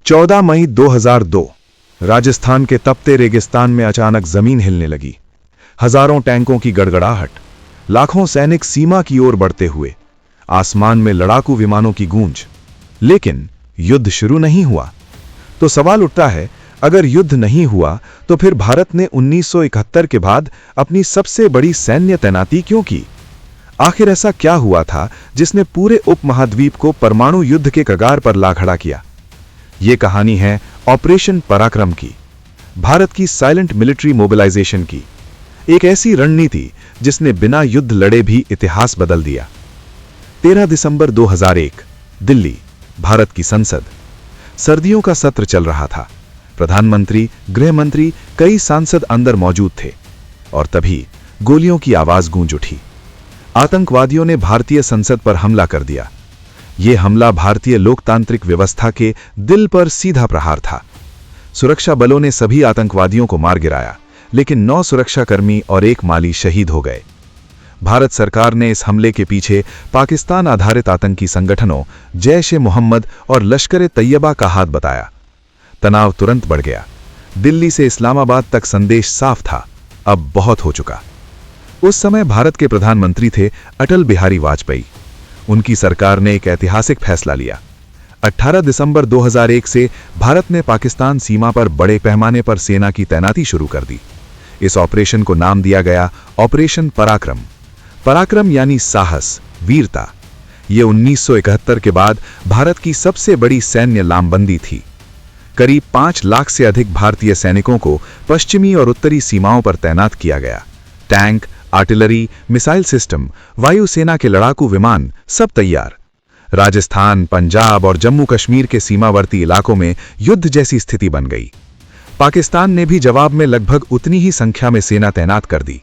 14 मई 2002 राजस्थान के तपते रेगिस्तान में अचानक जमीन हिलने लगी। हजारों टैंकों की गड़गड़ाहट, लाखों सैनिक सीमा की ओर बढ़ते हुए, आसमान में लड़ाकू विमानों की गूंज। लेकिन युद्ध शुरू नहीं हुआ। तो सवाल उठता है, अगर युद्ध नहीं हुआ तो फिर भारत ने 1971 के बाद अपनी सबसे बड़ी सैन्य तैनाती क्यों की? आखिर ऐसा क्या हुआ था जिसने पूरे उपमहाद्वीप को परमाणु युद्ध के कगार पर ला खड़ा किया? यह कहानी है ऑपरेशन पराक्रम की, भारत की साइलेंट मिलिट्री मोबिलाइजेशन की, एक ऐसी रणनीति जिसने बिना युद्ध लड़े भी इतिहास बदल दिया। 13 दिसंबर 2001, दिल्ली, भारत की संसद। सर्दियों का सत्र चल रहा था। प्रधानमंत्री, गृह मंत्री, कई सांसद अंदर मौजूद थे और तभी गोलियों की आवाज गूंज उठी। आतंकवादियों ने भारतीय संसद पर हमला कर दिया। यह हमला भारतीय लोकतांत्रिक व्यवस्था के दिल पर सीधा प्रहार था। सुरक्षा बलों ने सभी आतंकवादियों को मार गिराया, लेकिन 9 सुरक्षाकर्मी और 1 माली शहीद हो गए। भारत सरकार ने इस हमले के पीछे पाकिस्तान आधारित आतंकी संगठनों जैश-ए-मोहम्मद और लश्कर-ए-तैयबा का हाथ बताया। तनाव तुरंत बढ़ गया। दिल्ली से इस्लामाबाद तक संदेश साफ था, अब बहुत हो चुका। उस समय भारत के प्रधानमंत्री थे अटल बिहारी वाजपेयी। उनकी सरकार ने एक ऐतिहासिक फैसला लिया। 18 दिसंबर 2001 से भारत ने पाकिस्तान सीमा पर बड़े पैमाने पर सेना की तैनाती शुरू कर दी। इस ऑपरेशन को नाम दिया गया ऑपरेशन पराक्रम। पराक्रम यानी साहस, वीरता। यह 1971 के बाद भारत की सबसे बड़ी सैन्य लामबंदी थी। करीब 5 लाख से अधिक भारतीय सैनिकों को पश्चिमी और उत्तरी सीमाओं पर तैनात किया गया। टैंक, आर्टिलरी, मिसाइल सिस्टम, वायुसेना के लड़ाकू विमान, सब तैयार। राजस्थान, पंजाब और जम्मू कश्मीर के सीमावर्ती इलाकों में युद्ध जैसी स्थिति बन गई। पाकिस्तान ने भी जवाब में लगभग उतनी ही संख्या में सेना तैनात कर दी।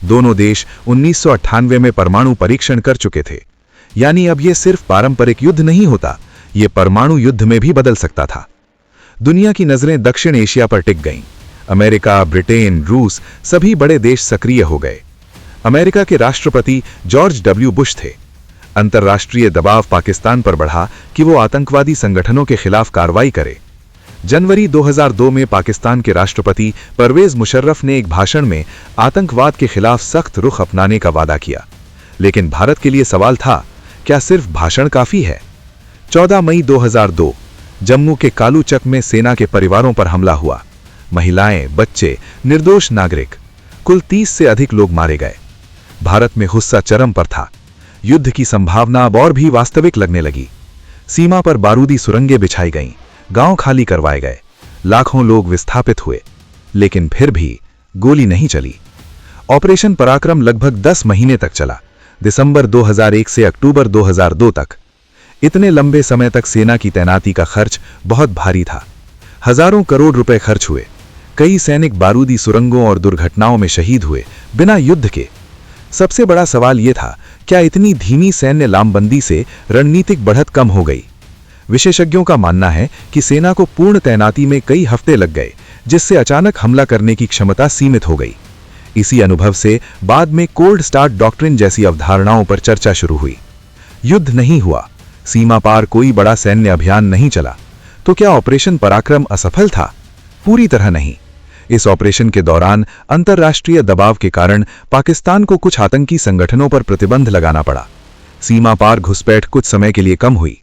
दोनों देश 1998 में परमाणु परीक्षण कर चुके थे। यानी अब यह सिर्फ पारंपरिक युद्ध नहीं होता, यह परमाणु युद्ध में भी बदल सकता था। दुनिया की नजरें दक्षिण एशिया पर टिक गईं। अमेरिका, ब्रिटेन, रूस, सभी बड़े देश सक्रिय हो गए। अमेरिका के राष्ट्रपति जॉर्ज डब्ल्यू बुश थे। अंतर्राष्ट्रीय दबाव पाकिस्तान पर बढ़ा कि वो आतंकवादी संगठनों के खिलाफ कार्रवाई करे। जनवरी 2002 में पाकिस्तान के राष्ट्रपति परवेज मुशर्रफ ने एक भाषण में आतंकवाद के खिलाफ सख्त रुख अपनाने का वादा किया। लेकिन भारत के लिए सवाल था, क्या सिर्फ भाषण काफी है? 14 मई 2002 जम्मू के कालूचक में सेना के परिवारों पर हमला हुआ। महिलाएं, बच्चे, निर्दोष नागरिक, कुल 30 से अधिक लोग मारे गए। भारत में गुस्सा चरम पर था। युद्ध की संभावना अब और भी वास्तविक लगने लगी। सीमा पर बारूदी सुरंगें बिछाई गईं, गांव खाली करवाए गए, लाखों लोग विस्थापित हुए। लेकिन फिर भी गोली नहीं चली। ऑपरेशन पराक्रम लगभग 10 महीने तक चला, दिसंबर 2001 से अक्टूबर 2002 तक। इतने लंबे समय तक सेना की तैनाती का खर्च बहुत भारी था। हजारों करोड़ रुपए खर्च हुए। कई सैनिक बारूदी सुरंगों और दुर्घटनाओं में शहीद हुए, बिना युद्ध के। सबसे बड़ा सवाल यह था, क्या इतनी धीमी सैन्य लामबंदी से रणनीतिक बढ़त कम हो गई? विशेषज्ञों का मानना है कि सेना को पूर्ण तैनाती में कई हफ्ते लग गए, जिससे अचानक हमला करने की क्षमता सीमित हो गई। इसी अनुभव से बाद में कोल्ड स्टार्ट डॉक्ट्रिन जैसी अवधारणाओं पर चर्चा शुरू हुई। युद्ध नहीं हुआ, सीमा पार कोई बड़ा सैन्य अभियान नहीं चला, तो क्या ऑपरेशन पराक्रम असफल था? पूरी तरह नहीं। इस ऑपरेशन के दौरान अंतर्राष्ट्रीय दबाव के कारण पाकिस्तान को कुछ आतंकी संगठनों पर प्रतिबंध लगाना पड़ा। सीमा पार घुसपैठ कुछ समय के लिए कम हुई।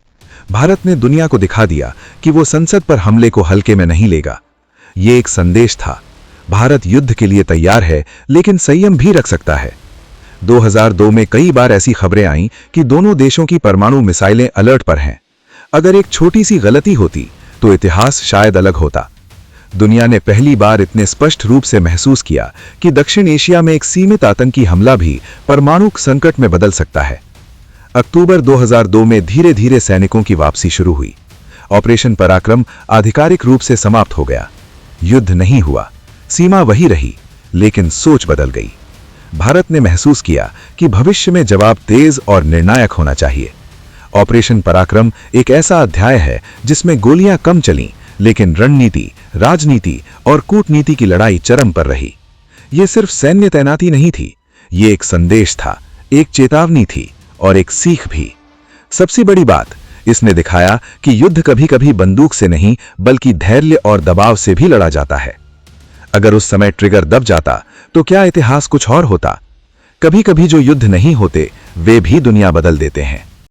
भारत ने दुनिया को दिखा दिया कि वो संसद पर हमले को हल्के में नहीं लेगा। ये एक संदेश था, भारत युद्ध के लिए तैयार है, लेकिन संयम भी रख सकता है। 2002 में कई बार ऐसी खबरें आईं कि दोनों देशों की परमाणु मिसाइलें अलर्ट पर हैं। अगर एक छोटी सी गलती होती तो इतिहास शायद अलग होता। दुनिया ने पहली बार इतने स्पष्ट रूप से महसूस किया कि दक्षिण एशिया में एक सीमित आतंकी हमला भी परमाणु संकट में बदल सकता है। अक्टूबर 2002 में धीरे धीरे सैनिकों की वापसी शुरू हुई। ऑपरेशन पराक्रम आधिकारिक रूप से समाप्त हो गया। युद्ध नहीं हुआ, सीमा वही रही, लेकिन सोच बदल गई। भारत ने महसूस किया कि भविष्य में जवाब तेज और निर्णायक होना चाहिए। ऑपरेशन पराक्रम एक ऐसा अध्याय है जिसमें गोलियां कम चलीं, लेकिन रणनीति, राजनीति और कूटनीति की लड़ाई चरम पर रही। यह सिर्फ सैन्य तैनाती नहीं थी, यह एक संदेश था, एक चेतावनी थी और एक सीख भी। सबसे बड़ी बात, इसने दिखाया कि युद्ध कभी-कभी बंदूक से नहीं बल्कि धैर्य और दबाव से भी लड़ा जाता है। अगर उस समय ट्रिगर दब जाता तो क्या इतिहास कुछ और होता? कभी-कभी जो युद्ध नहीं होते वे भी दुनिया बदल देते हैं।